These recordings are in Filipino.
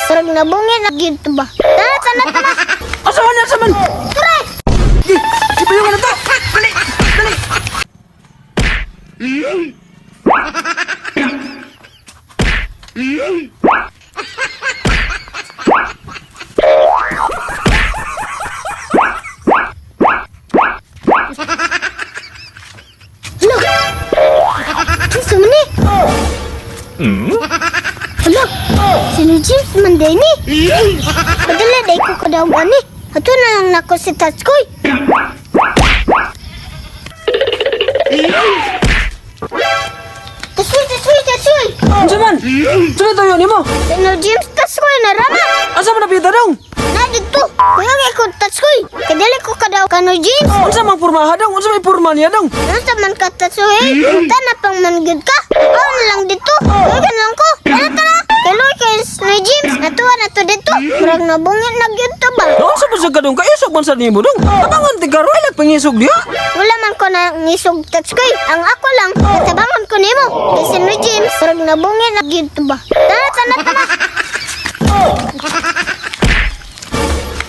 Sarag nabungin na gito ba? Tara. Asaman! Tara! Di payungan na to! Dali! Hala! Gusto mo ni? Hala! Sino James man day ni? Padala day ko kadawgan ni. Ato na lang nako si Tatskoy. Tatskoy! Asaman! Saan tayo ni mo? Sino James Tatskoy na rama? Asa mo napita dong? Na dito! Kaya ko Tatskoy! Kadali ko kadaw kano James! Unsa mang pormaha dong? Unsa may porma niya dong? Nasa man ka Tatskoy? Punta na pang manggid ka! Ako na lang dito! Kaya lang ko! Tara! Kaloy kay Snowy James! Natuwa na to dito! Murag nabungin na gyud to ba? Unsa ba sa kadong kaisog man sa nimo dong? Tabangan ti karo ilag pangisog diha. Wala man ko na ngisog Tatskoy! Ang ako lang! Natabangan ko nimo! Kay Snowy James! Murag nabungin na gyud to ba? Tara!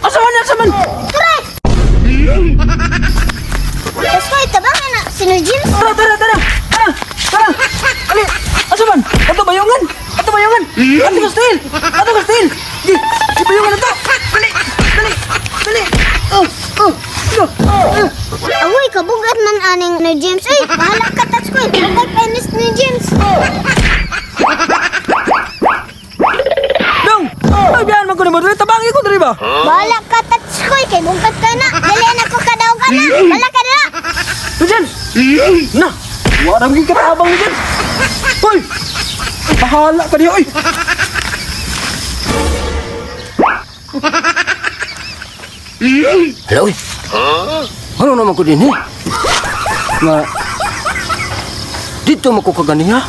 Asaman! Tara! Tatskoy! Tabangan na Snowy James! Tara! Ali! Asaman! Ato bayungan! Ato kastil! Di payungan na to! Dali! Awoy, kabugat man aning ni James. Ay, bahala ka Tatskoy! Bugat penis ni James! Dong! Ay, biyan man ko na mo dali. Tabangi ko dali ba? Bahala ka Tatskoy! Kay bugat ka na! Dali na ko kadaw ka na! Bahala ka na! Diyan! Na! Wala maging katabang mo dyan! Hoy! Bahala ka diya, oy! Hello, oy. Ano naman ko din, eh? Nga, dito mo ko kagani, ha?